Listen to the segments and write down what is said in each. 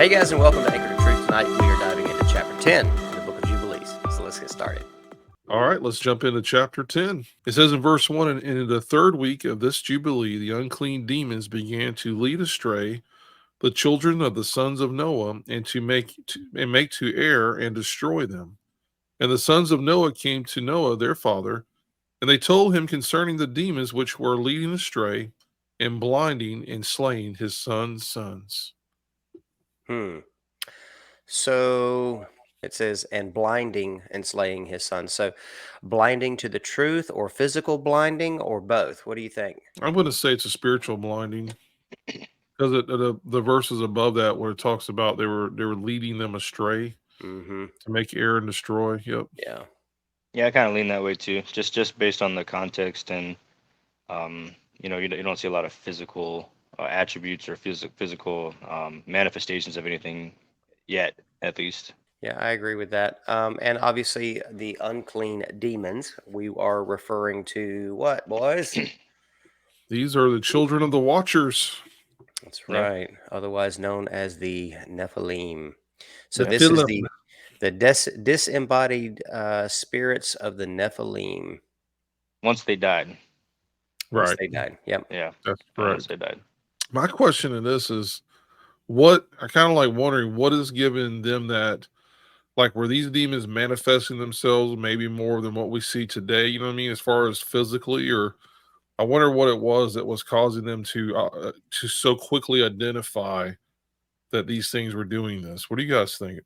Hey guys, and welcome to Anchor to Truth. Tonight we are diving into chapter 10 in the book of Jubilees. So let's get started. All right, let's jump into chapter 10. It says in verse 1, and in the third week of this Jubilee, the unclean demons began to lead astray the children of the sons of Noah and to make to err and destroy them. And the sons of Noah came to Noah, their father, and they told him concerning the demons which were leading astray and blinding and slaying his sons' sons. So it says, and blinding and slaying his son. So blinding to the truth or physical blinding or both? What do you think? I'm going to say it's a spiritual blinding because the verses above that where it talks about they were leading them astray Mm-hmm. to make err and destroy. Yep. Yeah. Yeah, I kind of lean that way too. Just based on the context and you don't see a lot of physical attributes or physical manifestations of anything yet, at least. Yeah, I agree with that. And obviously the unclean demons, we are referring to what, boys? These are the children of the Watchers. That's Yeah. right. Otherwise known as the Nephilim. So The this is Nephilim. the disembodied spirits of the Nephilim. Once they died. Once Right. they died. Yep. Yeah. That's Once correct. they died. My question in this is what I kind of like wondering what is giving them that, like, were these demons manifesting themselves maybe more than what we see today? You know what I mean? As far as physically, or I wonder what it was that was causing them to so quickly identify that these things were doing this. What do you guys think?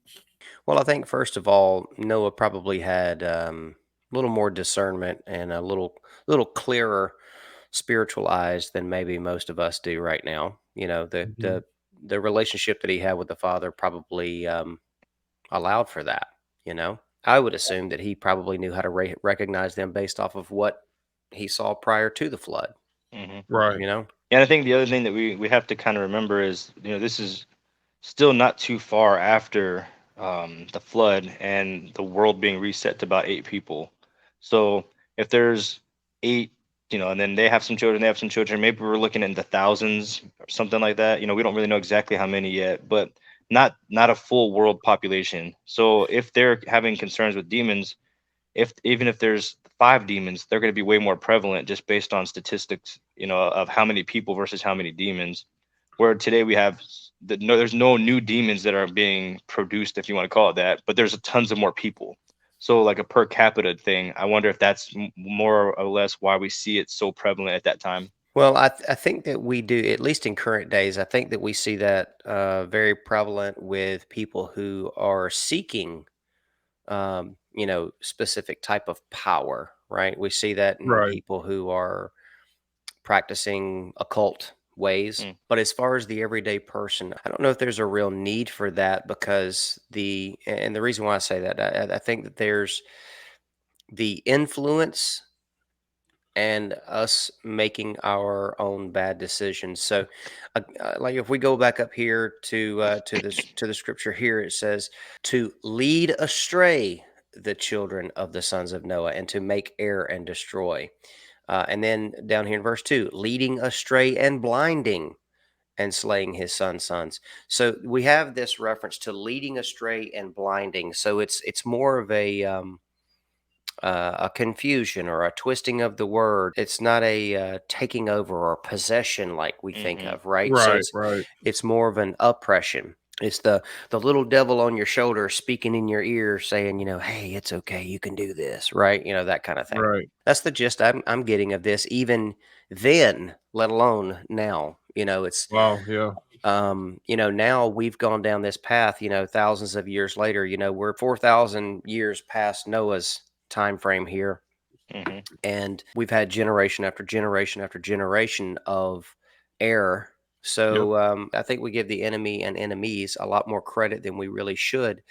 Well, I think first of all, Noah probably had a little more discernment and a little clearer spiritual eyes than maybe most of us do right now. You know, Mhm. the relationship that he had with the Father probably allowed for that. You know, I would assume that he probably knew how to recognize them based off of what he saw prior to the flood. Hmm. Right. You know, And I think the other thing that we have to kind of remember is, this is still not too far after the flood and the world being reset to about 8 people. So if there's 8, and then they have some children, maybe we're looking in the thousands or something like that. We don't really know exactly how many yet, but not a full world population. So if they're having concerns with demons, even if there's 5 demons, they're going to be way more prevalent just based on statistics, of how many people versus how many demons. Where today we have there's no new demons that are being produced, if you want to call it that, but there's tons of more people. So like a per capita thing, I wonder if that's more or less why we see it so prevalent at that time. well, I think that we do, at least in current days. I think that we see that very prevalent with people who are seeking specific type of power, right? We see that in Right. people who are practicing occult ways. Mm. But as far as the everyday person, I don't know if there's a real need for that because and the reason why I say that, I think that there's the influence and us making our own bad decisions. So, like if we go back up here to the scripture here, it says to lead astray the children of the sons of Noah and to make error and destroy. And then down here in verse 2, leading astray and blinding and slaying his son's sons. So we have this reference to leading astray and blinding. So it's more of a confusion or a twisting of the word. It's not a taking over or possession like we think Hmm. of, right? So Right. Right. it's more of an oppression. It's the little devil on your shoulder speaking in your ear, saying, hey, it's okay, you can do this, right? That kind of thing. Right. That's the gist I'm getting of this, even then, let alone now. It's Wow. Yeah. now we've gone down this path. Thousands of years later. We're 4,000 years past Noah's time frame here, Hmm. and we've had generation after generation after generation of error. Yep. So I think we give the enemy and enemies a lot more credit than we really should,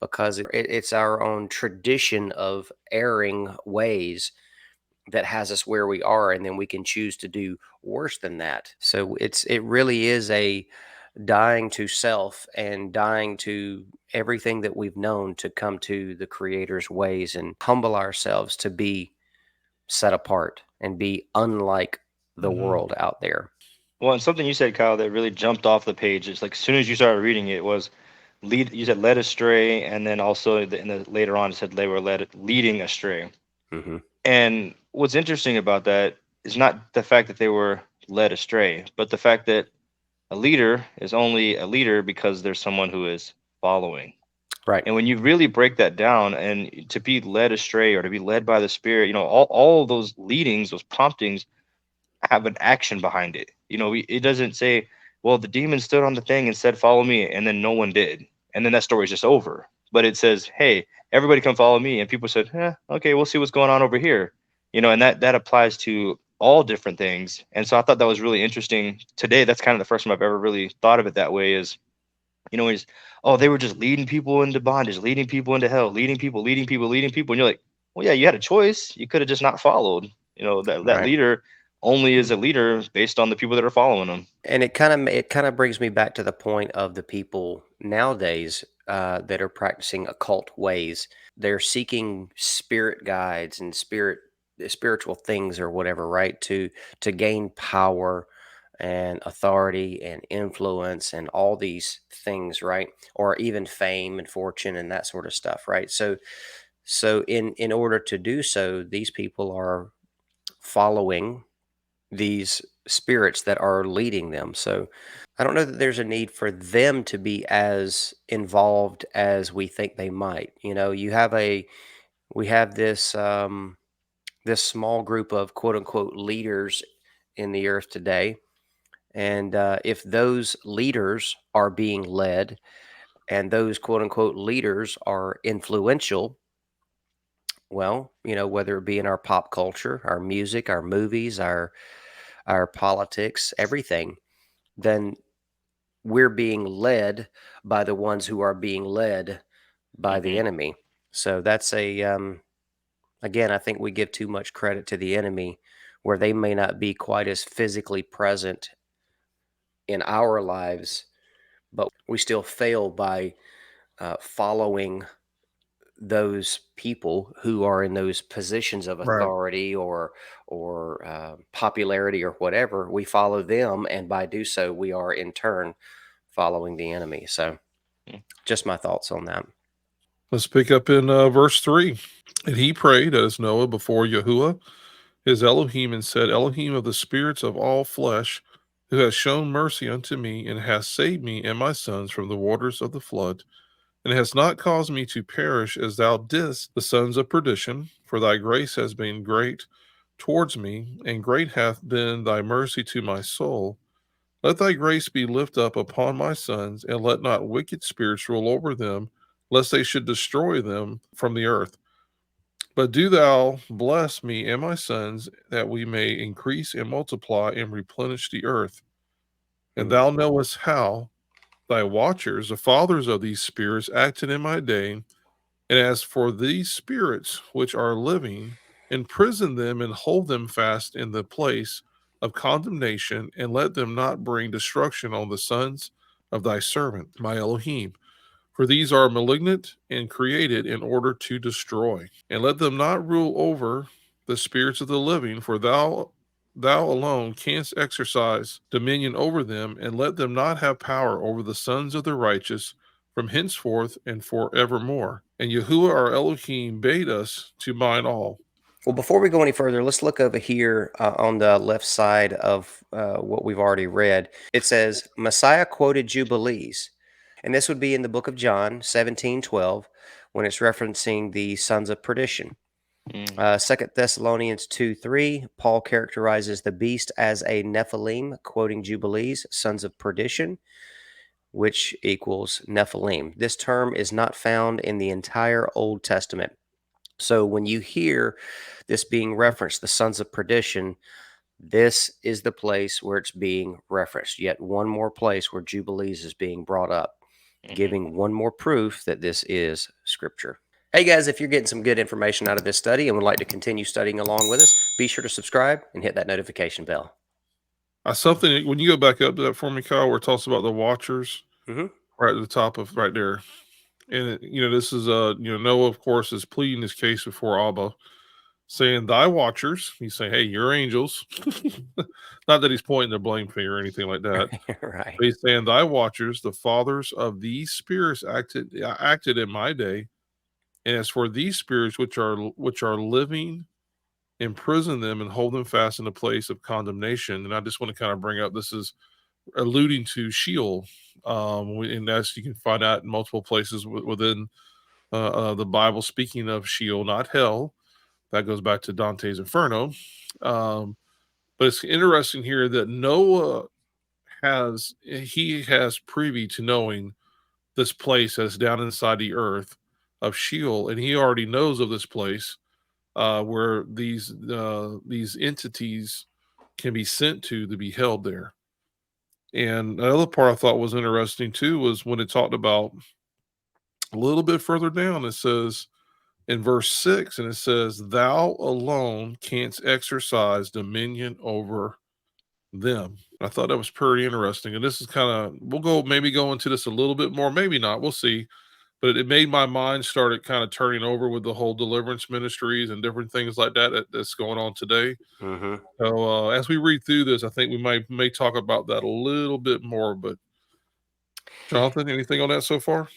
because it's our own tradition of erring ways that has us where we are, and then we can choose to do worse than that. So it really is a dying to self and dying to everything that we've known to come to the Creator's ways and humble ourselves to be set apart and be unlike the Hmm. world out there. Well, and something you said, Kyle, that really jumped off the page. It's like as soon as you started reading it, was lead. You said led astray, and then also later on it said they were leading astray. Mm-hmm. And what's interesting about that is not the fact that they were led astray, but the fact that a leader is only a leader because there's someone who is following. Right. And when you really break that down, and to be led astray or to be led by the Spirit, all of those leadings, those promptings have an action behind it. It doesn't say, well, the demon stood on the thing and said, follow me, and then no one did. And then that story's just over. But it says, hey, everybody come follow me. And people said, okay, we'll see what's going on over here. And that applies to all different things. And so I thought that was really interesting today. That's kind of the first time I've ever really thought of it that way is, is, oh, they were just leading people into bondage, leading people into hell, leading people, leading people, leading people. And you're like, well, yeah, you had a choice. You could have just not followed. That Right. leader only is a leader based on the people that are following them. And it kind of brings me back to the point of the people nowadays that are practicing occult ways. They're seeking spirit guides and spiritual things or whatever, right? To gain power and authority and influence and all these things, right? Or even fame and fortune and that sort of stuff, right? So in order to do so, these people are following these spirits that are leading them. So I don't know that there's a need for them to be as involved as we think they might. We have this small group of quote unquote leaders in the earth today. And if those leaders are being led and those quote unquote leaders are influential, well, whether it be in our pop culture, our music, our movies, our politics, everything, then we're being led by the ones who are being led by the Hmm. enemy. So that's again, I think we give too much credit to the enemy where they may not be quite as physically present in our lives, but we still fail by following those people who are in those positions of Right. authority or popularity or whatever. We follow them, and by do so, we are in turn following the enemy. So, just my thoughts on that. Let's pick up in verse 3. And he prayed as Noah before Yahuwah, his Elohim, and said, Elohim of the spirits of all flesh, who has shown mercy unto me, and has saved me and my sons from the waters of the flood, and has not caused me to perish as thou didst the sons of perdition, for thy grace has been great towards me, and great hath been thy mercy to my soul. Let thy grace be lifted up upon my sons, and let not wicked spirits rule over them, lest they should destroy them from the earth. But do thou bless me and my sons, that we may increase and multiply and replenish the earth. And Mhm. thou knowest how thy watchers, the fathers of these spirits, acted in my day. And as for these spirits which are living, imprison them and hold them fast in the place of condemnation, and let them not bring destruction on the sons of thy servant, my Elohim. For these are malignant and created in order to destroy. And let them not rule over the spirits of the living, for thou alone canst exercise dominion over them, and let them not have power over the sons of the righteous from henceforth and forevermore. And Yahuwah our Elohim bade us to mind all. Well, before we go any further, let's look over here on the left side of what we've already read. It says, Messiah quoted Jubilees. And this would be in the book of John 17:12, when it's referencing the sons of perdition. Mm-hmm. 2 Thessalonians 2:3, Paul characterizes the beast as a Nephilim, quoting Jubilees, sons of perdition, which equals Nephilim. This term is not found in the entire Old Testament. So when you hear this being referenced, the sons of perdition, this is the place where it's being referenced. Yet one more place where Jubilees is being brought up, giving one more proof that this is scripture. Hey guys, if you're getting some good information out of this study and would like to continue studying along with us, be sure to subscribe and hit that notification bell. Something, when you go back up to that for me, Kyle, where it talks about the watchers, Mm-hmm. right at the top of right there. And, this is, Noah, of course, is pleading his case before Abba. saying, "Thy watchers." He's saying, "Hey, you're angels." Not that he's pointing the blame finger or anything like that. Right. But he's saying, "Thy watchers, the fathers of these spirits, acted in my day, and as for these spirits which are living, imprison them and hold them fast in a place of condemnation." And I just want to kind of bring up, this is alluding to Sheol, and as you can find out in multiple places within the Bible, speaking of Sheol, not hell. That goes back to Dante's Inferno. Um, but it's interesting here that Noah has privy to knowing this place that's down inside the earth of Sheol, and he already knows of this place where these entities can be sent to be held there. And another part I thought was interesting too was when it talked about a little bit further down. It says in verse 6, and it says, "Thou alone canst exercise dominion over them." I thought that was pretty interesting. And this is kind of, we'll maybe go into this a little bit more, maybe not, we'll see. But it made my mind started kind of turning over with the whole deliverance ministries and different things like that's going on today. Mm-hmm. So as we read through this, I think we may talk about that a little bit more. But Jonathan, anything on that so far?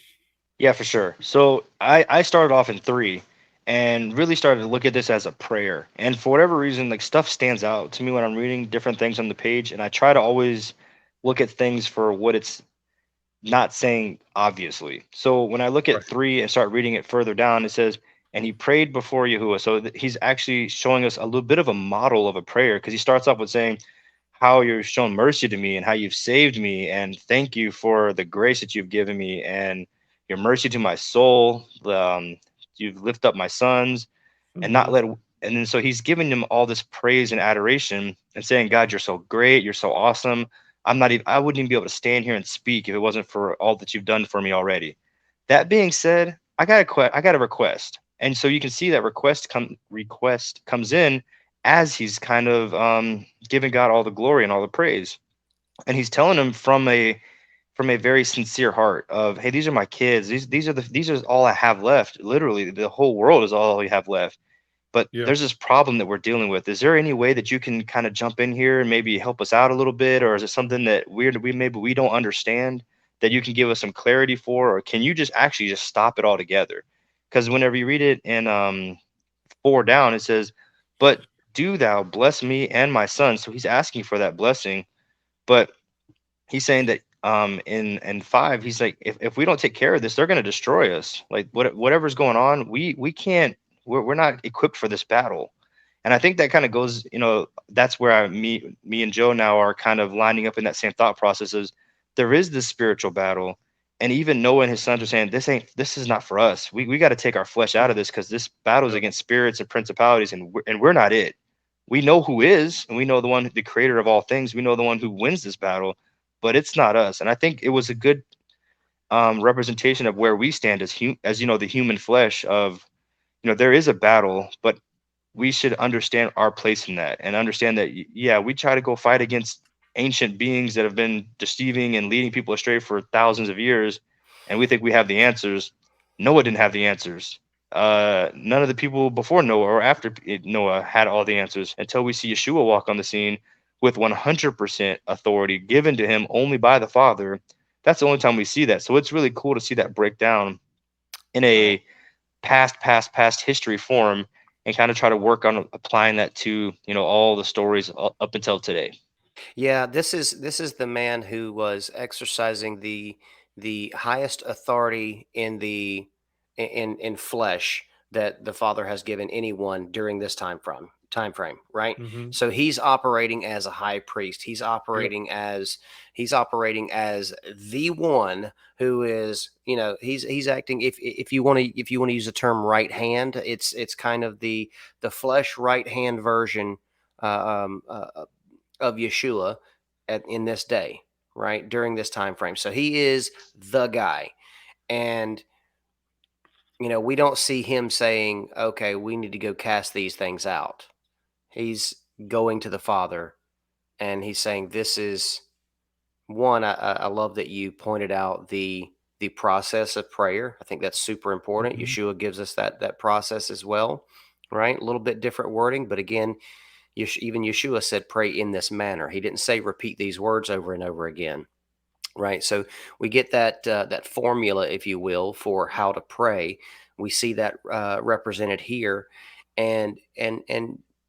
Yeah, for sure. So I started off in 3 and really started to look at this as a prayer. And for whatever reason, like stuff stands out to me when I'm reading different things on the page. And I try to always look at things for what it's not saying obviously. So when I look at Right. 3 and start reading it further down, it says, and he prayed before Yahuwah. So he's actually showing us a little bit of a model of a prayer, because he starts off with saying, how you've shown mercy to me and how you've saved me, and thank you for the grace that you've given me and your mercy to my soul. You've lifted up my sons and not Mm-hmm. let. And then so he's giving them all this praise and adoration and saying, God, you're so great, you're so awesome. I wouldn't even be able to stand here and speak if it wasn't for all that you've done for me already. That being said, I got a request. And so you can see that request comes in as he's kind of giving God all the glory and all the praise. And he's telling him from a very sincere heart of, hey, these are my kids. These are all I have left. Literally, the whole world is all we have left. But Yeah. there's this problem that we're dealing with. Is there any way that you can kind of jump in here and maybe help us out a little bit, or is it something that we don't understand that you can give us some clarity for, or can you just actually just stop it altogether? Because whenever you read it in 4 down, it says, "But do thou bless me and my son." So he's asking for that blessing, but he's saying that in 5, he's like, if we don't take care of this, they're going to destroy us. Like whatever's going on, we can't, we're not equipped for this battle. And I think that kind of goes, that's where me and Joe now are kind of lining up in that same thought process. Is there is this spiritual battle, and even Noah and his sons are saying, this is not for us. We got to take our flesh out of this, because this battle is Yep. against spirits and principalities, and we're not it. We know who is, and we know the one, the creator of all things. We know the one who wins this battle, but it's not us. And I think it was a good representation of where we stand as the human flesh of, there is a battle, but we should understand our place in that and understand that, yeah, we try to go fight against ancient beings that have been deceiving and leading people astray for thousands of years, and we think we have the answers. Noah didn't have the answers. None of the people before Noah or after Noah had all the answers, until we see Yeshua walk on the scene with 100% authority given to him only by the Father. That's the only time we see that. So it's really cool to see that break down in Right. a past history form, and kind of try to work on applying that to all the stories up until today. Yeah, this is the man who was exercising the highest authority in in flesh that the Father has given anyone during this time frame, right? Mm-hmm. So he's operating as a high priest. Yep. He's operating as the one who is, he's acting, if you want to use the term right hand, it's kind of the flesh right hand version of Yeshua in this day, right? During this time frame. So he is the guy. And we don't see him saying, okay, we need to go cast these things out. He's going to the Father and he's saying, this is one. I love that you pointed out the process of prayer. I think that's super important. Mm-hmm. Yeshua gives us that process as well, right? A little bit different wording, but again, even Yeshua said, pray in this manner. He didn't say repeat these words over and over again, right? So we get that formula, if you will, for how to pray. We see that represented here, and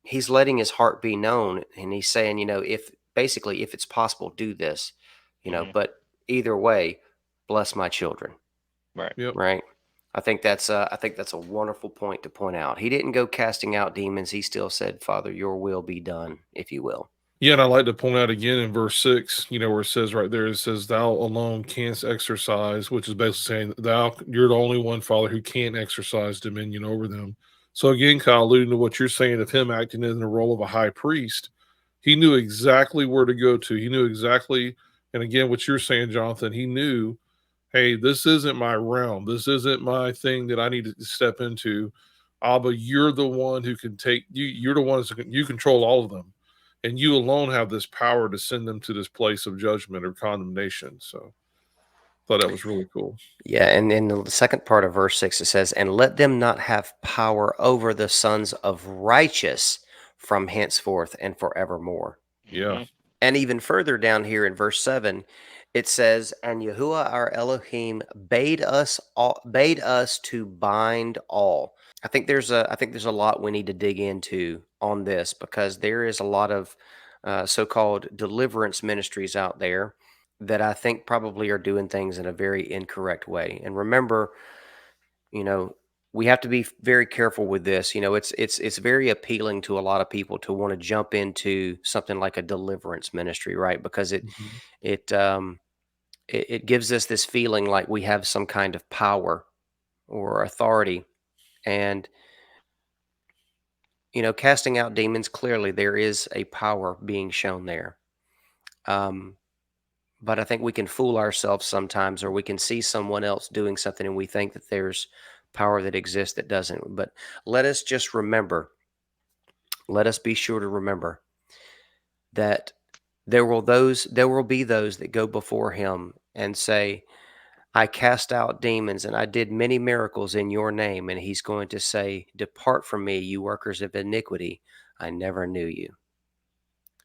he's letting his heart be known, and he's saying, if basically if it's possible, do this, but either way, bless my children, Right. Yep. right? I think that's a wonderful point to point out. He didn't go casting out demons. He still said, Father, your will be done, if you will. Yeah, and I like to point out again in verse 6, where it says right there, it says, "Thou alone canst exercise," which is basically saying, you're the only one, Father, who can exercise dominion over them. So again, Kyle, alluding to what you're saying of him acting in the role of a high priest, he knew exactly where to go to. He knew exactly, and again, what you're saying, Jonathan, he knew, hey, this isn't my realm. This isn't my thing that I need to step into. Abba, you're the one who can take you. You're the ones who you control all of them, and you alone have this power to send them to this place of judgment or condemnation. So, I thought that was really cool. Yeah, and in the second part of verse 6, it says, and let them not have power over the sons of righteous from henceforth and forevermore. Yeah, And even further down here in verse 7, it says, and Yahuwah our Elohim bade us to bind all. I think there's a lot we need to dig into on this, because there is a lot of so-called deliverance ministries out there that I think probably are doing things in a very incorrect way. And remember, you know, we have to be very careful with this. It's very appealing to a lot of people to want to jump into something like a deliverance ministry, right? Because Mhm. it um it gives us this feeling like we have some kind of power or authority. And casting out demons, clearly there is a power being shown there. Um, but I think we can fool ourselves sometimes, or we can see someone else doing something and we think that there's power that exists that doesn't. But let us just remember, let us be sure to remember that there will be those that go before him and say, I cast out demons and I did many miracles in your name. And he's going to say, depart from me, you workers of iniquity. I never knew you. And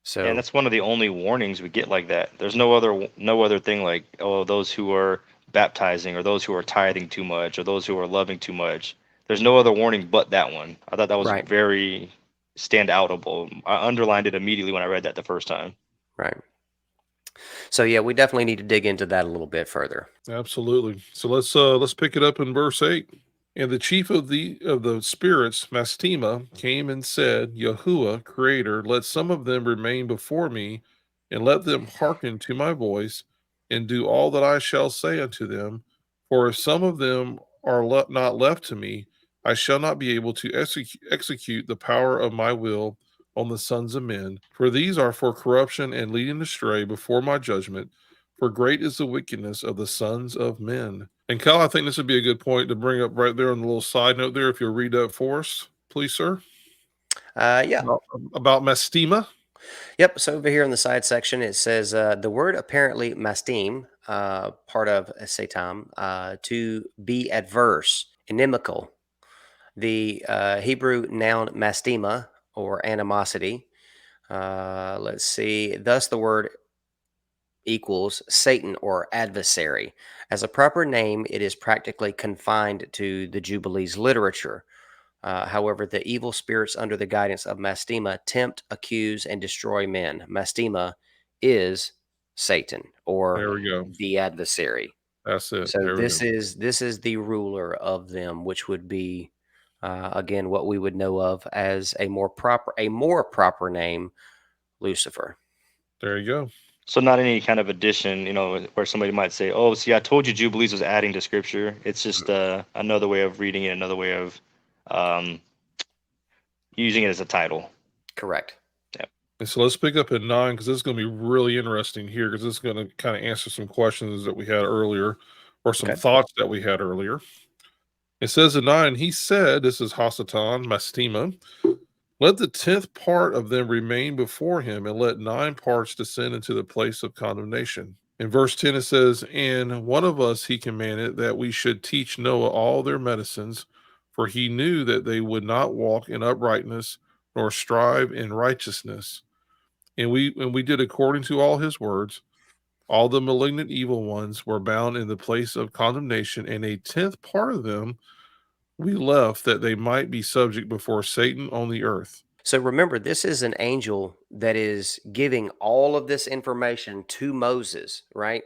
So, that's one of the only warnings we get like that. There's no other thing like, oh, those who are baptizing, or those who are tithing too much, or those who are loving too much. There's no other warning but that one. I thought that was right, very standoutable. I underlined it immediately when I read that the first time. right. So, yeah, we definitely need to dig into that a little bit further. Absolutely. So let's pick it up in verse 8. And the chief of the spirits, Mastema, came and said, Yahuwah, Creator, let some of them remain before me, and let them hearken to my voice, and do all that I shall say unto them. For if some of them are not left to me, I shall not be able to execute the power of my will on the sons of men. For these are for corruption and leading astray before my judgment. For great is the wickedness of the sons of men. And Kyle, I think this would be a good point to bring up right there on the little side note there. If you'll read that for us, please, sir. Yeah. About Mastema. Yep. So over here in the side section, it says the word apparently mastim, part of Satan, to be adverse, inimical. The Hebrew noun mastema, or animosity. Let's see. Thus, the word equals Satan, or adversary. As a proper name, it is practically confined to the Jubilees literature. However, the evil spirits under the guidance of Mastema tempt, accuse, and destroy men. Mastema is Satan, or There we go. the adversary. That's it. So There we go. this is the ruler of them, which would be again what we would know of as a more proper name, Lucifer. There you go. So not any kind of addition, where somebody might say, "Oh, see, I told you Jubilees was adding to Scripture." It's just another way of reading it, another way of um, using it as a title. Correct. Yeah. And so let's pick up at 9, because this is going to be really interesting here, because this is going to kind of answer some questions that we had earlier, or some Okay. thoughts that we had earlier. It says in 9, he said, this is Hasatan, Mastema, let the 10th part of them remain before him, and let 9 parts descend into the place of condemnation. In verse 10, it says, and one of us he commanded that we should teach Noah all their medicines, for he knew that they would not walk in uprightness, nor strive in righteousness. And we did according to all his words. All the malignant evil ones were bound in the place of condemnation, and a tenth part of them we left that they might be subject before Satan on the earth. So remember, this is an angel that is giving all of this information to Moses, right?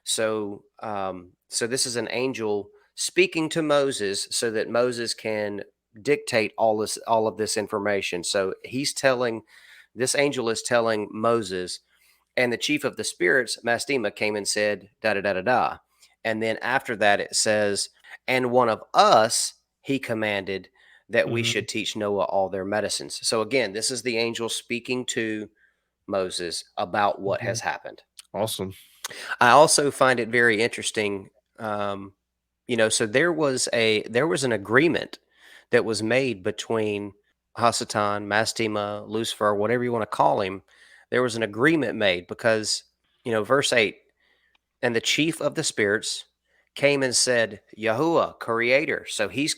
So this is an angel speaking to Moses so that Moses can dictate all of this information. So this angel is telling Moses, and the chief of the spirits, Mastema, came and said, da da da da da. And then after that, it says, and one of us he commanded that we should teach Noah all their medicines. So again, this is the angel speaking to Moses about what has happened. Awesome. I also find it very interesting. So there was an agreement that was made between Hasatan, Mastema, Lucifer, whatever you want to call him. There was an agreement made because, verse 8, and the chief of the spirits came and said, Yahuwah, creator. So he's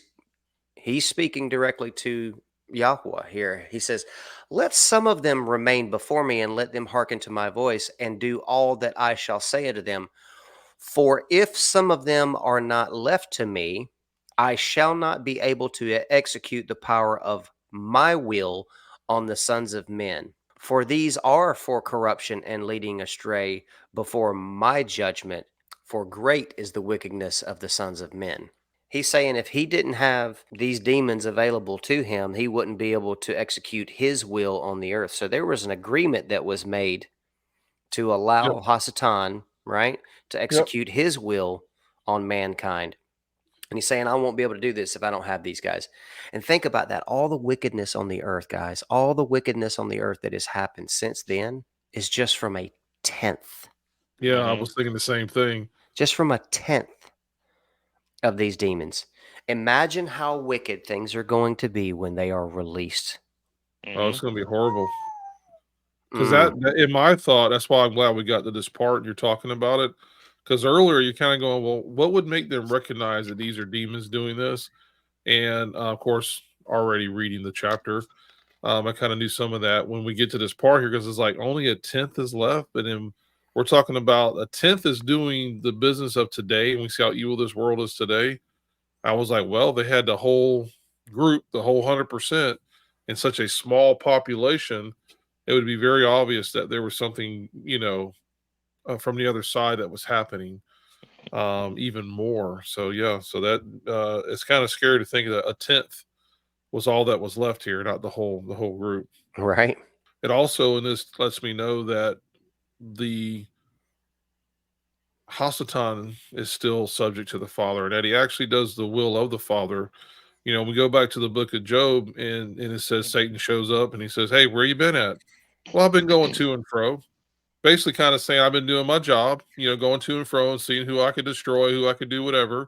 speaking directly to Yahweh here. He says, let some of them remain before me, and let them hearken to my voice, and do all that I shall say unto them. For if some of them are not left to me, I shall not be able to execute the power of my will on the sons of men. For these are for corruption and leading astray before my judgment, for great is the wickedness of the sons of men. He's saying if he didn't have these demons available to him, he wouldn't be able to execute his will on the earth. So there was an agreement that was made to allow Yep. Hasatan, right, to execute his will on mankind. And he's saying, I won't be able to do this if I don't have these guys. And think about that. All the wickedness on the earth, guys, all the wickedness on the earth that has happened since then is just from a tenth, Yeah, I was thinking the same thing. just from a tenth of these demons. Imagine how wicked things are going to be when they are released. Oh, it's going to be horrible. Because Mm, that, in my thought, that's why I'm glad we got to this part and you're talking about it. Because earlier you're kind of going, well, what would make them recognize that these are demons doing this? And of course, already reading the chapter, I kind of knew some of that when we get to this part here, because it's like only a tenth is left. But then we're talking about a tenth is doing the business of today. And we see how evil this world is today. I was like, well, they had the whole group, the whole 100% in such a small population. It would be very obvious that there was something, from the other side that was happening even more. So, yeah, so that it's kind of scary to think that a tenth was all that was left here, not the whole group. right? It also, in this, lets me know that the Hasatan is still subject to the Father, and that he actually does the will of the Father. We go back to the book of Job, and it says Satan shows up and he says, hey, where you been at? Well, I've been going to and fro. Basically kind of saying I've been doing my job, going to and fro and seeing who I could destroy, who I could do whatever.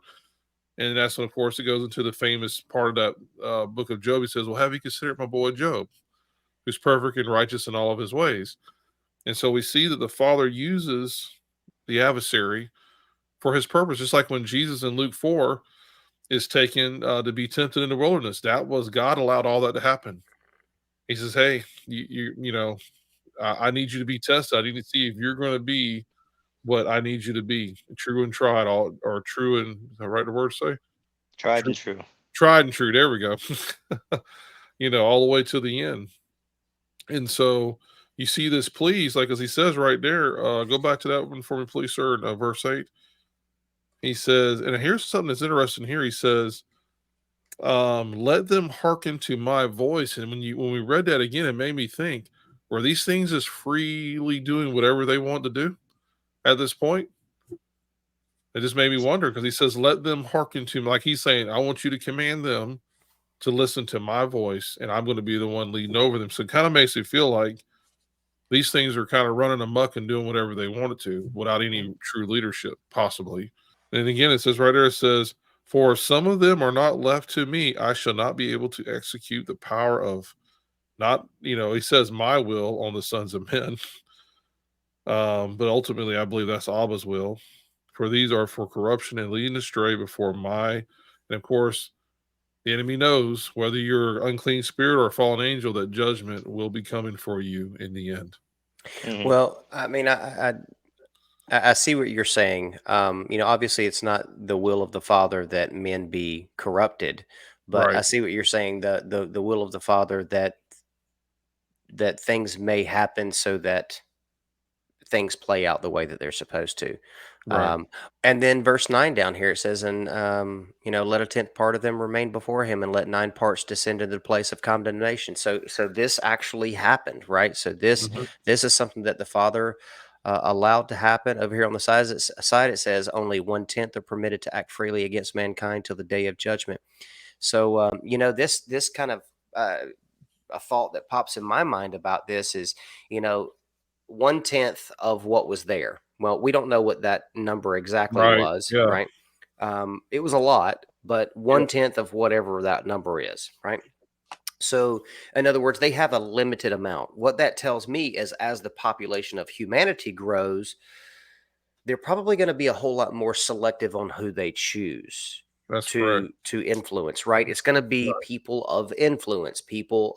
And that's when, of course, it goes into the famous part of that book of Job. He says, well, have you considered my boy Job, who's perfect and righteous in all of his ways? And so we see that the Father uses the adversary for his purpose, just like when Jesus in Luke 4 is taken to be tempted in the wilderness. That was God allowed all that to happen. He says, hey, I need you to be tested. I need to see if you're going to be what I need you to be, true and tried, all or true and is that right the word say? Tried True, and true. tried and true. There we go. All the way to the end. And so you see this, please, like as he says right there, go back to that one for me, please, sir, verse 8. He says, and here's something that's interesting here. He says, let them hearken to my voice. And when we read that again, it made me think, were these things just freely doing whatever they want to do at this point? It just made me wonder, because he says, let them hearken to me. Like he's saying, I want you to command them to listen to my voice, and I'm going to be the one leading over them. So it kind of makes me feel like these things are kind of running amok and doing whatever they wanted to without any true leadership, possibly. And again, it says right there, it says, for if some of them are not left to me, I shall not be able to execute the power of not, he says my will on the sons of men. But ultimately, I believe that's Abba's will. For these are for corruption and leading astray before my, and of course, The enemy knows whether you're unclean spirit or a fallen angel that judgment will be coming for you in the end. Mhm. Well, I mean, I see what you're saying. Obviously, it's not the will of the Father that men be corrupted, but I Right. see what you're saying. The will of the Father that things may happen so that things play out the way that they're supposed to. Right. Um, and then verse 9 down here it says, and let a tenth part of them remain before him, and let nine parts descend into the place of condemnation. So this actually happened, right? So this Mhm. this is something that the Father allowed to happen. Over here on the side it says only 1/10 are permitted to act freely against mankind till the day of judgment. So this kind of a thought that pops in my mind about this is, you know, 1/10 of what was there. Well, we don't know what that number exactly Right. was, Yeah. right? It was a lot, but Yeah. 1/10 of whatever that number is, right? So, in other words, they have a limited amount. What that tells me is as the population of humanity grows, they're probably going to be a whole lot more selective on who they choose That's correct. to influence, right? It's going to be Right. people of influence, people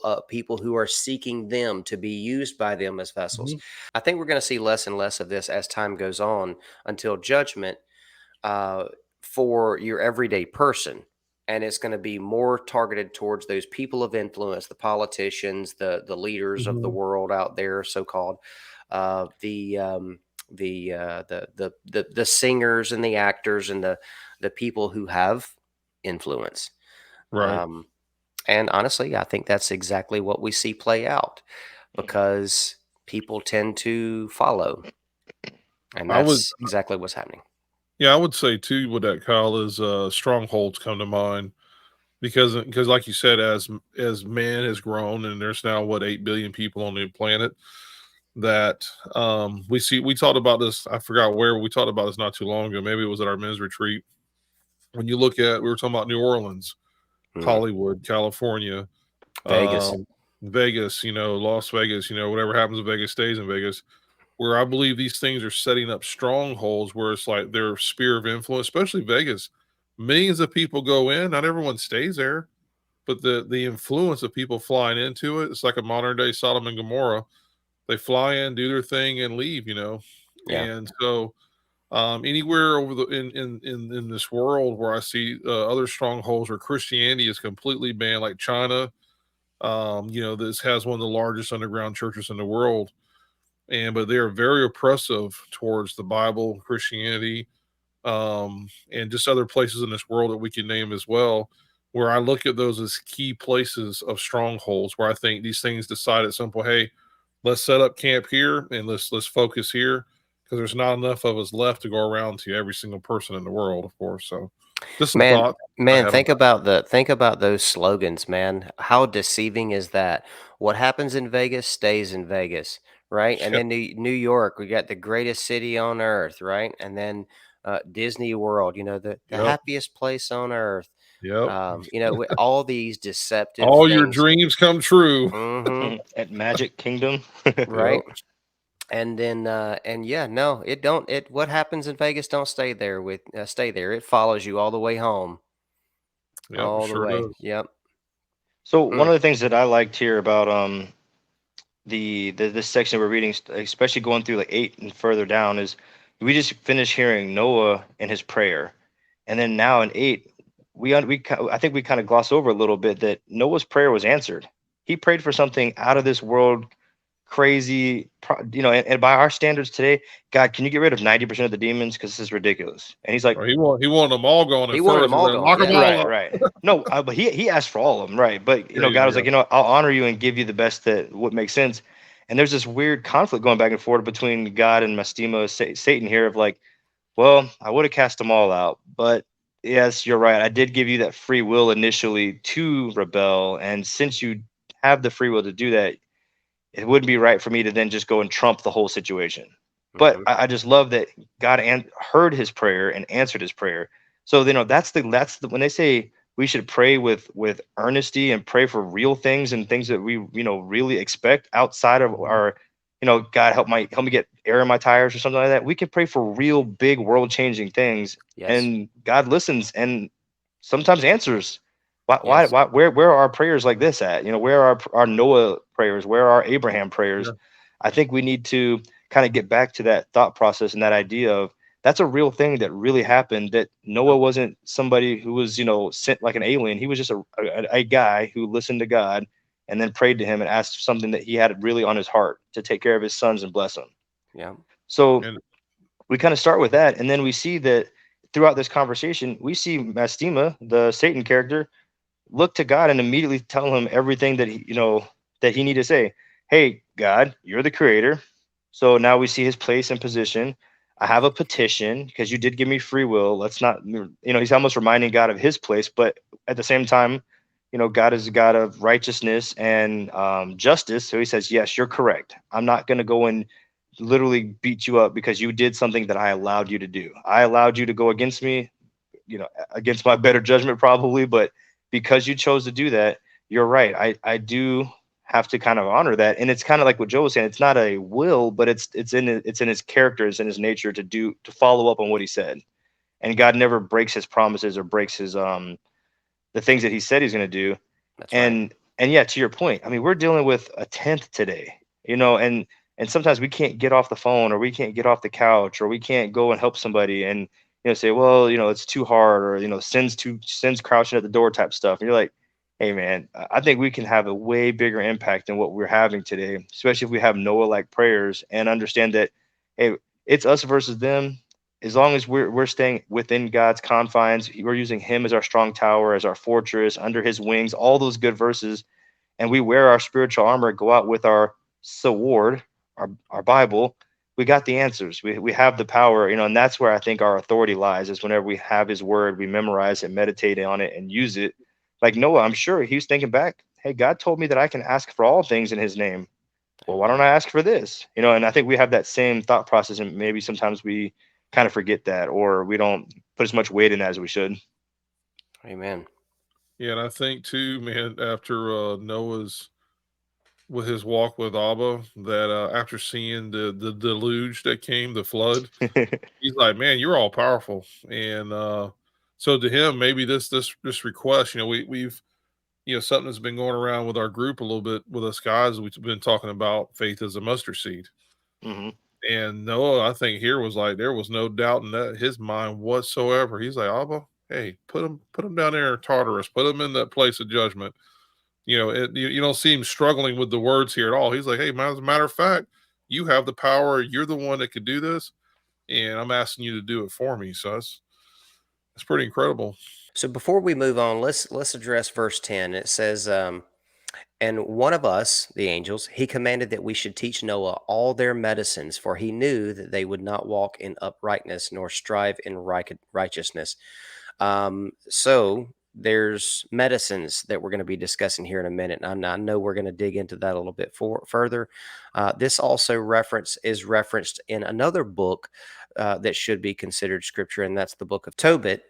who are seeking them to be used by them as vessels. Mhm. I think we're going to see less and less of this as time goes on until judgment, uh, for your everyday person. And it's going to be more targeted towards those people of influence, the politicians, the leaders of the Mhm. world out there, so called, uh, the um, the singers and the actors and the people who have influence. Right. Um, and honestly, I think that's exactly what we see play out because people tend to follow, and I would, that's exactly what's happening. yeah, I would say too with that, Kyle, is strongholds come to mind because like you said, as man has grown and there's now what 8 billion people on the planet that we talked about this. I forgot where we talked about this not too long ago. Maybe it was at our men's retreat. When you look at, we were talking about New Orleans, Mm. Hollywood, California, Vegas. um, Vegas, Las Vegas, whatever happens in Vegas stays in Vegas. Where I believe these things are setting up strongholds where it's like their sphere of influence, especially Vegas. Millions of people go in, not everyone stays there, but the influence of people flying into it, it's like a modern day Sodom and Gomorrah. They fly in, do their thing, and leave. Yeah. And so anywhere over the in this world where I see other strongholds where Christianity is completely banned, like China, this has one of the largest underground churches in the world, but they are very oppressive towards the Bible, Christianity, and just other places in this world that we can name as well. Where I look at those as key places of strongholds, where I think these things decide at some point, hey, let's set up camp here and let's focus here because there's not enough of us left to go around to every single person in the world, of course. So, just a Man, thought I man, had on that. think about those slogans, man. How deceiving is that? What happens in Vegas stays in Vegas, right? And Yeah, then New York, we got the greatest city on earth, right? And then Disney World, the yep, happiest place on earth. yep. With all these deceptive All your things. dreams come true. Hmm. At Magic Kingdom. Right. Yep, And then and yeah, no, it don't it what happens in Vegas don't stay there. It follows you all the way home. yep, it All the sure way. does. Yep. So one Mm, of the things that I liked here about the this section we're reading, especially going through like 8 and further down, is we just finished hearing Noah and his prayer, and then now in 8, I think we kind of gloss over a little bit that Noah's prayer was answered. He prayed for something out of this world, crazy, and by our standards today, God, can you get rid of 90% of the demons because this is ridiculous? And he's like, Or he wanted them all gone he at wanted first. them He's all like, gone. lock them Yeah. all right, up. right. No, but he asked for all of them, right? But Yeah, God yeah, was yeah. like, I'll honor you and give you the best that what makes sense. And there's this weird conflict going back and forth between God and Mastema, Satan here, of like, well, I would have cast them all out, but yes, you're right. I did give you that free will initially to rebel, and since you have the free will to do that, it wouldn't be right for me to then just go and trump the whole situation. But Hmm. I just love that God heard his prayer and answered his prayer. So that's the when they say we should pray with earnesty and pray for real things and things that we really expect outside of Mhm. our God help me get air in my tires or something like that. We can pray for real big world changing things, Yes. and God listens and sometimes answers. Yes. where are our prayers like this at? Where are our Noah prayers? Where are Abraham prayers? Yeah. I think we need to kind of get back to that thought process and that idea of that's a real thing that really happened. That Noah Yep. wasn't somebody who was, sent like an alien. He was just a guy who listened to God and then prayed to him and asked something that he had really on his heart to take care of his sons and bless them. Yeah. So And we kind of start with that, and then we see that throughout this conversation, we see Mastema, the Satan character, look to God and immediately tell him everything that he needed to say. Hey, God, you're the creator. So now we see his place and position. I have a petition because you did give me free will. Let's not, he's almost reminding God of his place, but at the same time, God is a God of righteousness and justice. So he says, yes, you're correct. I'm not going to go and literally beat you up because you did something that I allowed you to do. I allowed you to go against me, against my better judgment probably, but because you chose to do that, you're right. I do have to kind of honor that. And it's kind of like what Joe was saying. It's not a will, but it's in his character, it's in his nature to follow up on what he said. And God never breaks his promises or breaks his the things that he said he's going to do. That's right. And yeah, to your point, I mean, we're dealing with a tenth today, and sometimes we can't get off the phone, or we can't get off the couch, or we can't go and help somebody and say, well, it's too hard, or sins crouching at the door type stuff. And you're like, hey man, I think we can have a way bigger impact than what we're having today, especially if we have Noah like prayers and understand that, hey, it's us versus them. As long as we're staying within God's confines, we're using him as our strong tower, as our fortress, under his wings, all those good verses, and we wear our spiritual armor, go out with our sword, our Bible, we got the answers. We have the power, and that's where I think our authority lies, is whenever we have his word, we memorize it, meditate on it, and use it. Like Noah, I'm sure he was thinking back, hey, God told me that I can ask for all things in his name. Well, why don't Amen. I ask for this? And I think we have that same thought process, and maybe sometimes we kind of forget that, or we don't put as much weight in that as we should. Amen. yeah, and I think too, man, after Noah's with his walk with Abba, that after seeing the deluge that came, the flood, he's like, man, you're all powerful. And so to him, maybe this request, we've something that's been going around with our group a little bit with us guys. We've been talking about faith as a mustard seed. Hmm. And Noah, I think here was like there was no doubt in that his mind whatsoever. He's like, Abba, hey, put him down there in Tartarus, put him in that place of judgment. You don't see him struggling with the words here at all. He's like, hey, as a matter of fact, you have the power. You're the one that could do this, and I'm asking you to do it for me. So that's pretty incredible. So before we move on, let's address verse 10. It says, and one of us, the angels, he commanded that we should teach Noah all their medicines, for he knew that they would not walk in uprightness nor strive in righteousness. So there's medicines that we're going to be discussing here in a minute. And I know we're going to dig into that a little bit further. This also is referenced in another book that should be considered scripture, and that's the book of Tobit,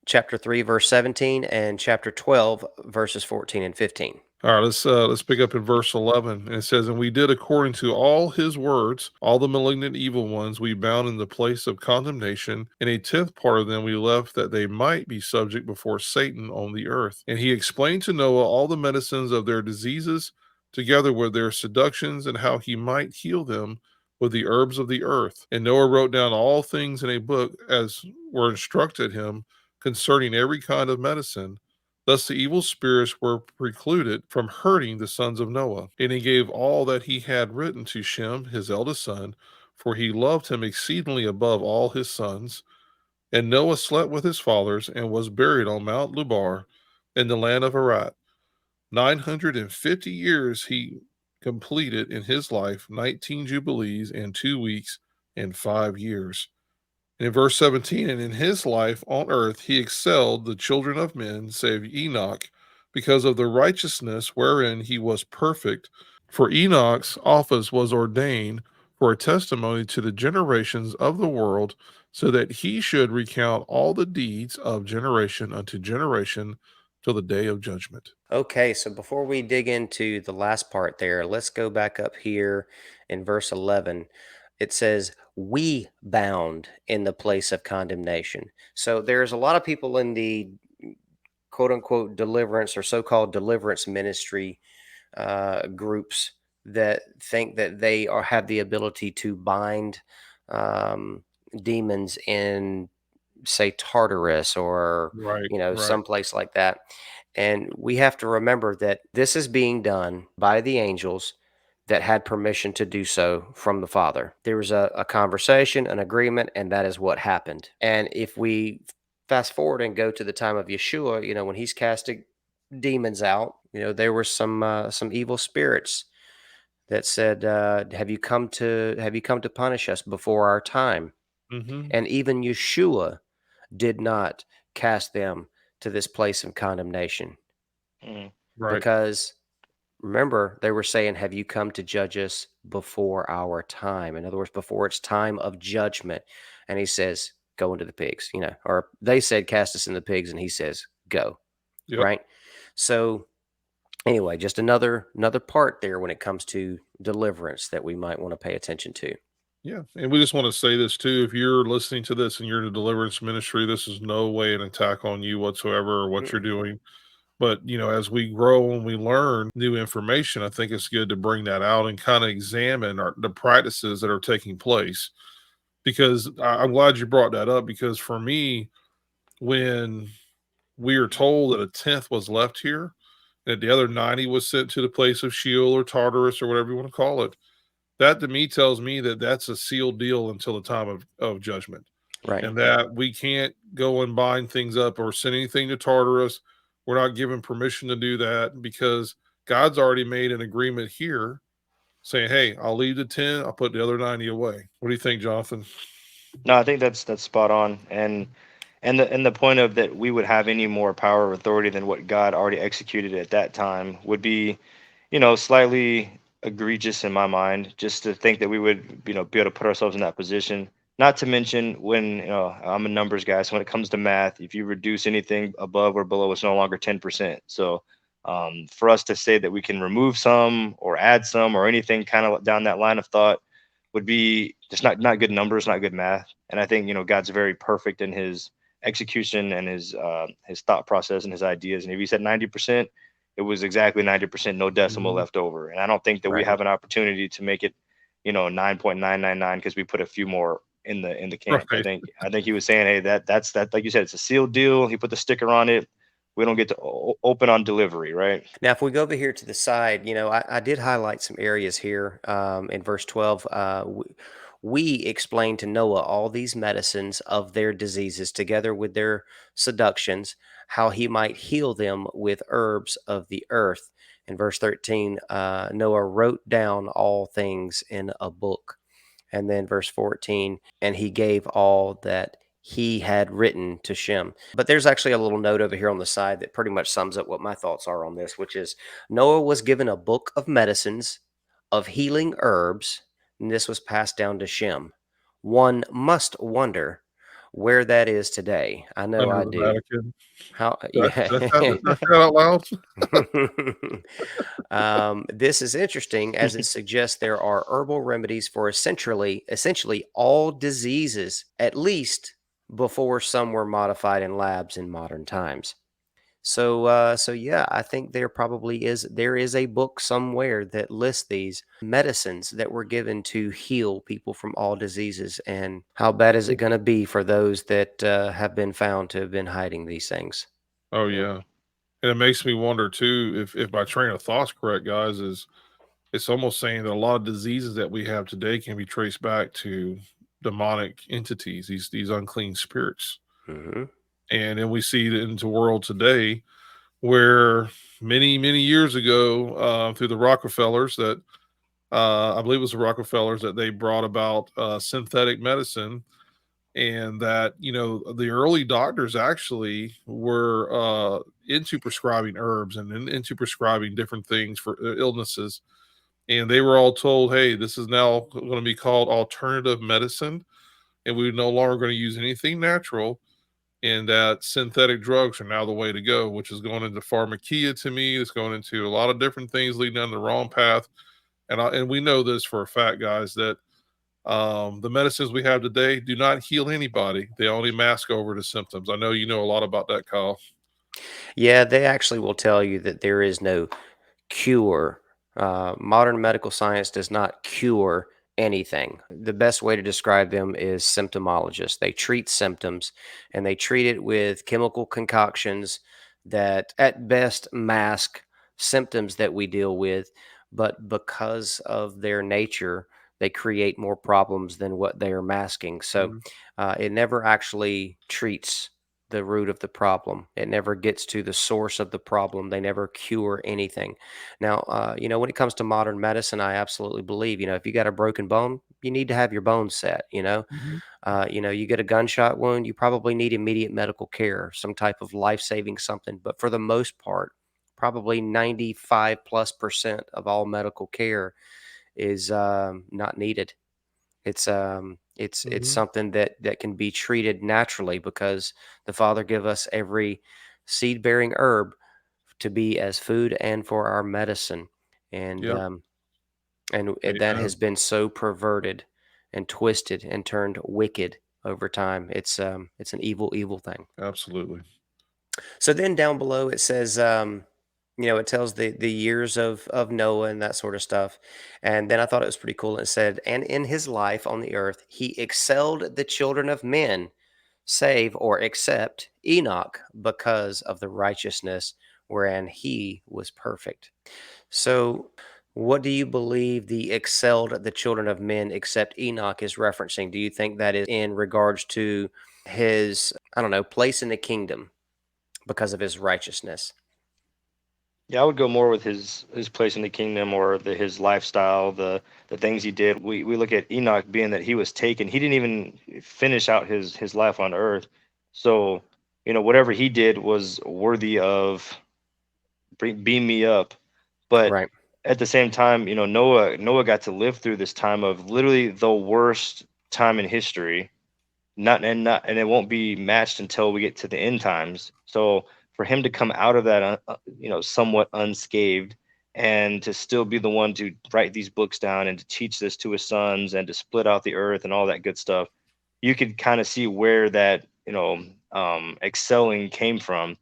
chapter 3, verse 17, and chapter 12, verses 14 and 15. All right, let's pick up in verse 11. And it says, and we did according to all his words, all the malignant evil ones we bound in the place of condemnation, and a tenth part of them we left that they might be subject before Satan on the earth. And he explained to Noah all the medicines of their diseases, together with their seductions, and how he might heal them with the herbs of the earth. And Noah wrote down all things in a book as were instructed him concerning every kind of medicine. Thus the evil spirits were precluded from hurting the sons of Noah. And he gave all that he had written to Shem, his eldest son, for he loved him exceedingly above all his sons. And Noah slept with his fathers, and was buried on Mount Lubar, in the land of Arat. 950 years he completed in his life, 19 jubilees, and 2 weeks, and 5 years. In verse 17, and in his life on earth he excelled the children of men, save Enoch, because of the righteousness wherein he was perfect. For Enoch's office was ordained for a testimony to the generations of the world, so that he should recount all the deeds of generation unto generation till the day of judgment. Okay, so before we dig into the last part there, let's go back up here in verse 11. It says, we bound in the place of condemnation. So there's a lot of people in the quote unquote deliverance or so-called deliverance ministry groups that think that they have the ability to bind um, demons in, say, Tartarus or Right. Right. someplace like that. And we have to remember that this is being done by the angels that had permission to do so from the Father. There was a conversation, an agreement, and that is what happened. And if we fast forward and go to the time of Yeshua, when he's casting demons out, there were some evil spirits that said, have you come to punish us before our time? Mm-hmm. And even Yeshua did not cast them to this place of condemnation, Mm. Right. because remember, they were saying, have you come to judge us before our time? In other words, before it's time of judgment. And he says, go into the pigs, or they said, cast us in the pigs. And he says, go. Yep. Right. So anyway, just another part there when it comes to deliverance that we might want to pay attention to. Yeah. And we just want to say this too. If you're listening to this and you're in a deliverance ministry, this is no way an attack on you whatsoever or what you're Mm-mm. doing. But, as we grow and we learn new information, I think it's good to bring that out and kind of examine the practices that are taking place. Because I'm glad you brought that up, because for me, when we are told that a tenth was left here, and that the other 90 was sent to the place of Sheol or Tartarus or whatever you want to call it, that to me tells me that that's a sealed deal until the time of judgment, Right. and that we can't go and bind things up or send anything to Tartarus. We're not given permission to do that, because God's already made an agreement here saying, hey, I'll leave the 10, I'll put the other 90 away. What do you think, Jonathan? No, I think that's spot on. And the point of that we would have any more power or authority than what God already executed at that time would be, slightly egregious in my mind, just to think that we would, be able to put ourselves in that position. Not to mention when, I'm a numbers guy, so when it comes to math, if you reduce anything above or below, it's no longer 10%. So for us to say that we can remove some or add some or anything kind of down that line of thought would be just not good numbers, not good math. And I think God's very perfect in his execution and his thought process and his ideas. And if he said 90%, it was exactly 90%, no decimal Mhm. left over. And I don't think that we Right. have an opportunity to make it 9.999 because we put a few more in the camp. I Right. think I think he was saying, hey, that's that, like you said, it's a sealed deal. He put the sticker on it. We don't get to open on delivery, right? Now, if we go over here to the side, I did highlight some areas here in verse 12. We explained to Noah all these medicines of their diseases together with their seductions, how he might heal them with herbs of the earth. In verse 13, Noah wrote down all things in a book. And then verse 14, and he gave all that he had written to Shem. But there's actually a little note over here on the side that pretty much sums up what my thoughts are on this, which is Noah was given a book of medicines, of healing herbs, and this was passed down to Shem. One must wonder where that is today. I know Under I the do. Vatican. How, Did yeah. I say that out loud? This is interesting as it suggests there are herbal remedies for essentially all diseases, at least before some were modified in labs in modern times. So yeah, I think there is a book somewhere that lists these medicines that were given to heal people from all diseases, and how bad is it going to be for those that have been found to have been hiding these things? Oh, Yep. yeah. And it makes me wonder too, if my train of thought's correct, guys, is it's almost saying that a lot of diseases that we have today can be traced back to demonic entities, these unclean spirits. Hmm. And then we see it in the world today, where many years ago, through the Rockefellers, that I believe it was the Rockefellers, that they brought about synthetic medicine, and that the early doctors actually were into prescribing herbs and into prescribing different things for illnesses, and they were all told, hey, this is now going to be called alternative medicine, and we're no longer going to use anything natural, and that synthetic drugs are now the way to go, which is going into pharmakia. To me, it's going into a lot of different things leading down the wrong path. And we know this for a fact, guys, that the medicines we have today do not heal anybody. They only mask over the symptoms. I know you know a lot about that, Kyle. Yeah, they actually will tell you that there is no cure. Modern medical science does not cure anything. The best way to describe them is symptomologists. They treat symptoms and they treat it with chemical concoctions that at best mask symptoms that we deal with, but because of their nature, they create more problems than what they are masking. So Mhm. it never actually treats the root of the problem. It never gets to the source of the problem. They never cure anything. Now, when it comes to modern medicine, I absolutely believe, if you got a broken bone, you need to have your bones set. Mhm. You get a gunshot wound, you probably need immediate medical care, some type of life saving something. But for the most part, probably 95+% of all medical care is not needed. It's Mhm. something that can be treated naturally because the Father give us every seed bearing herb to be as food and for our medicine. And Yep. that Amen. has been so perverted and twisted and turned wicked over time. It's an evil thing. Absolutely. So then down below it says, it tells the years of Noah and that sort of stuff. And then I thought it was pretty cool. It said, and in his life on the earth, he excelled the children of men, save or except Enoch, because of the righteousness wherein he was perfect. So, what do you believe the excelled the children of men except Enoch is referencing? Do you think that is in regards to his, I don't know, place in the kingdom because of his righteousness? Yeah, I would go more with his place in the kingdom, or his lifestyle, the things he did. We look at Enoch being that he was taken. He didn't even finish out his life on earth. So, whatever he did was worthy of beam me up. But Right. at the same time, Noah got to live through this time of literally the worst time in history, and it won't be matched until we get to the end times. So for him to come out of that somewhat unscathed, and to still be the one to write these books down and to teach this to his sons and to split out the earth and all that good stuff, you could kind of see where that excelling came from.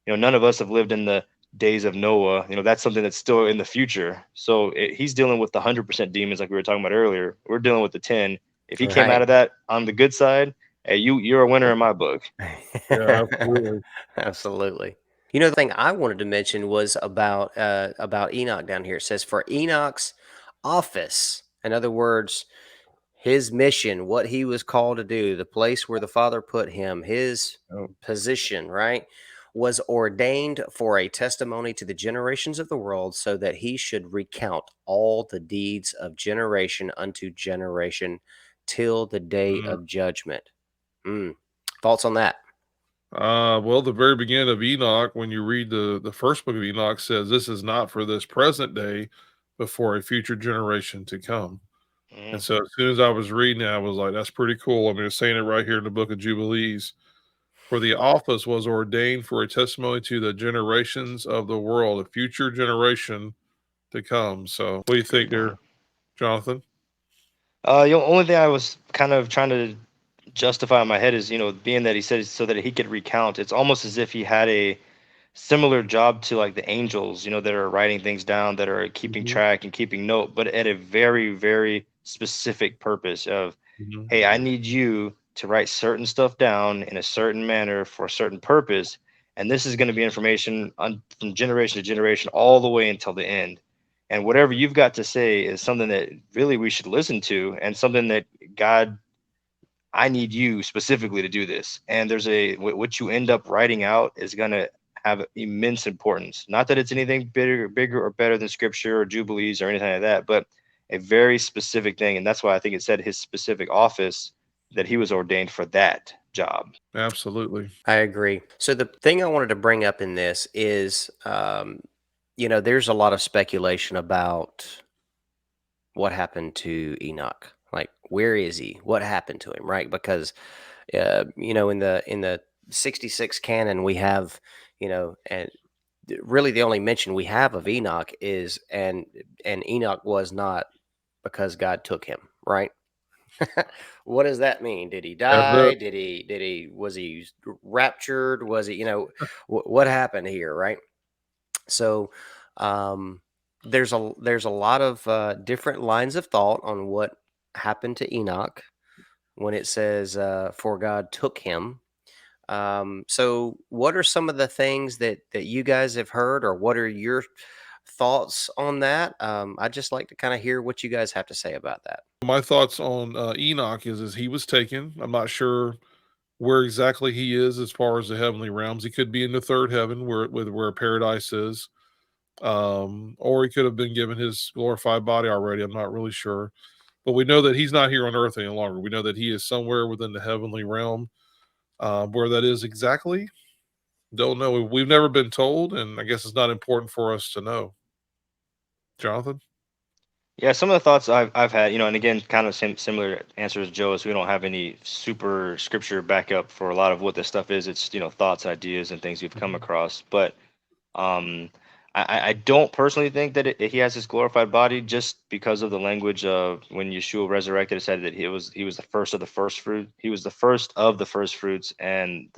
None of us have lived in the days of Noah. That's something that's still in the future. So he's dealing with the 100% demons like we were talking about earlier. We're dealing with the 10. If he came out Right. of that on the good side, hey, you're a winner in my book. Yeah, absolutely. Absolutely. The thing I wanted to mention was about Enoch down here. It says for Enoch's office, in other words, his mission, what he was called to do, the place where the Father put him, his Oh, position, right, was ordained for a testimony to the generations of the world, so that he should recount all the deeds of generation unto generation till the day uh, of judgment. Mm. Thoughts on that? well, the very beginning of Enoch, when you read the first book of Enoch, says this is not for this present day, but for a future generation to come. And Mhm. so as soon as I was reading it, I was like, that's pretty cool. I mean, it's saying it right here in the book of Jubilees. For the office was ordained for a testimony to the generations of the world, a future generation to come. So what do you Good think point. there, Jonathan? Only thing I was kind of trying to justify in my head is, being that he said so that he could recount. It's almost as if he had a similar job to like the angels, that are writing things down, that are keeping Hmm. track and keeping note, but at a very, very specific purpose of, Hmm. hey, I need you to write certain stuff down in a certain manner for a certain purpose. And this is going to be information from generation to generation all the way until the end. And whatever you've got to say is something that really we should listen to, and something that God, I need you specifically to do this. And what you end up writing out is going to have immense importance. Not that it's anything bigger or better than scripture or jubilees or anything like that, but a very specific thing. And that's why I think it said his specific office, that he was ordained for that job. Absolutely. I agree. So the thing I wanted to bring up in this is, there's a lot of speculation about what happened to Enoch. Like, where is he? What happened to him? Right? Because, in the 66 canon, we have, and really the only mention we have of Enoch is, and Enoch was not because God took him. Right? What does that mean? Did he That's die? it. Was he raptured? Was he, what happened here, right? So, um, there's a lot of different lines of thought on what happened to Enoch when it says, "For God took him." So, what are some of the things that you guys have heard, or what are your thoughts on that? I'd just like to kind of hear what you guys have to say about that. My thoughts on Enoch is he was taken. I'm not sure where exactly he is as far as the heavenly realms. He could be in the third heaven where paradise is. Or he could have been given his glorified body already. I'm not really sure. But we know that he's not here on earth any longer. We know that he is somewhere within the heavenly realm. Where that is exactly, don't know. We've never been told, and I guess it's not important for us to know. Jonathan? Yeah, some of the thoughts I've had, and again, kind of similar answers, Joe, is we don't have any super scripture backup for a lot of what this stuff is. It's thoughts, ideas, and things we've come Mhm. across. But um, I don't personally think that he has his glorified body, just because of the language of when Yeshua resurrected. It said that he was the first of the first fruit. He was the first of the first fruits, and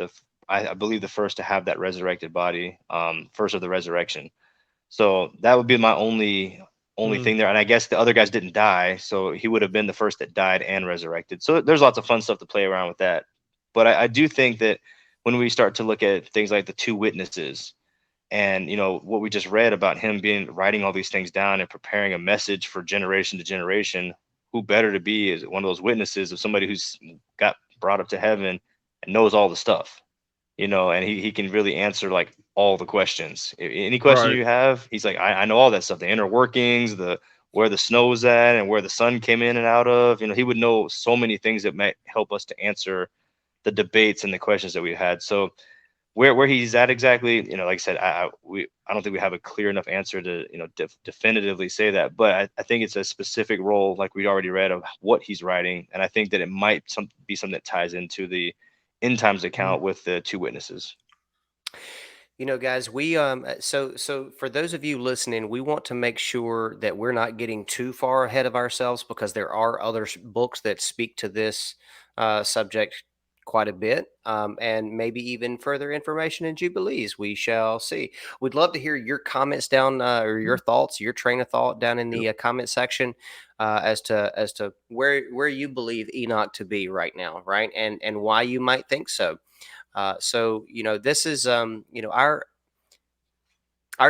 I believe the first to have that resurrected body, first of the resurrection. So that would be my only Mm, thing there. And I guess the other guys didn't die, so he would have been the first that died and resurrected. So there's lots of fun stuff to play around with that. But I do think that when we start to look at things like the two witnesses, and what we just read about him being writing all these things down and preparing a message for generation to generation, who better to be is one of those witnesses of somebody who's got brought up to heaven and knows all the stuff, and he can really answer like all the questions. Any question right. you have, he's like, I know all that stuff, the inner workings, the where the snow's at and where the sun came in and out of. He would know so many things that might help us to answer the debates and the questions that we had. So where he's at exactly, like I said, I don't think we have a clear enough answer to definitively say that, but I think it's a specific role, like we already read, of what he's writing, and I think that it might be something that ties into the end times Mm, account with the two witnesses. Guys, we so for those of you listening, we want to make sure that we're not getting too far ahead of ourselves, because there are other books that speak to this subject quite a bit, and maybe even further information in Jubilees. We shall see. We'd love to hear your comments down, or your mm, thoughts, your train of thought down in yep. the comment section, as to where you believe Enoch to be right now, right, and why you might think so. So this is our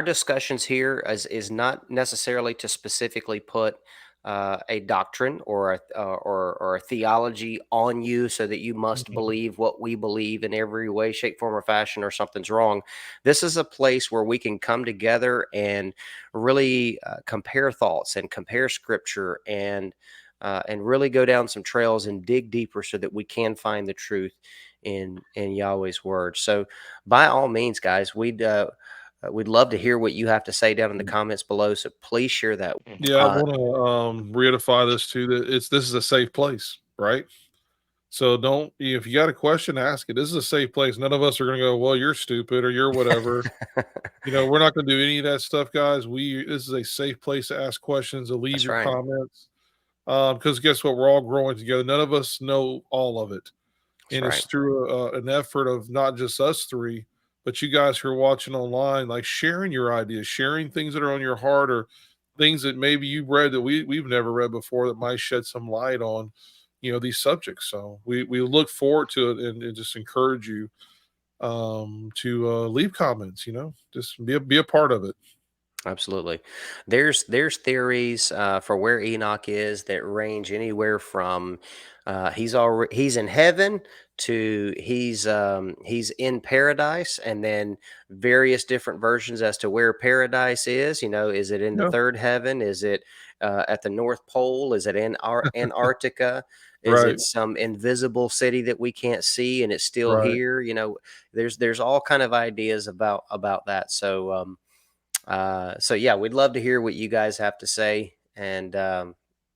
discussions here is not necessarily to specifically put a doctrine or a theology on you, so that you must Mhm. believe what we believe in every way, shape, form, or fashion, or something's wrong. This is a place where we can come together and really compare thoughts and compare scripture, and really go down some trails and dig deeper, so that we can find the truth in Yahweh's word. So, by all means, guys, we'd love to hear what you have to say down in the comments below. So please share that. Mhm. Yeah, I Uh, want to reedify this too. That this is a safe place, right? So don't, if you got a question, ask it. This is a safe place. None of us are going to go, well, you're stupid or you're whatever. We're not going to do any of that stuff, guys. This is a safe place to ask questions, to leave that's your right. comments. Because guess what? We're all growing together. None of us know all of it, That's and right. it's through an effort of not just us three, but you guys who are watching online, like sharing your ideas, sharing things that are on your heart, or things that maybe you've read that we've never read before, that might shed some light on these subjects. So we look forward to it, and just encourage you to leave comments. Just be a part of it. Absolutely. There's theories for where Enoch is that range anywhere from he's in heaven, to he's in paradise, and then various different versions as to where paradise is. Is it in the Yeah, third heaven? Is it at the North Pole? Is it in Antarctica? Is right, it some invisible city that we can't see and it's still right. here? There's all kind of ideas about that. So yeah, we'd love to hear what you guys have to say. And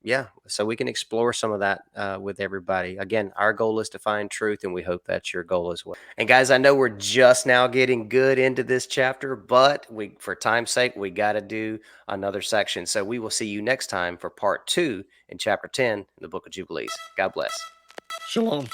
yeah, so we can explore some of that with everybody. Again, our goal is to find truth, and we hope that's your goal as well. And guys, I know we're just now getting good into this chapter, but for time's sake, we got to do another section. So we will see you next time for part 2 in chapter 10 in the book of Jubilees. God bless. Shalom.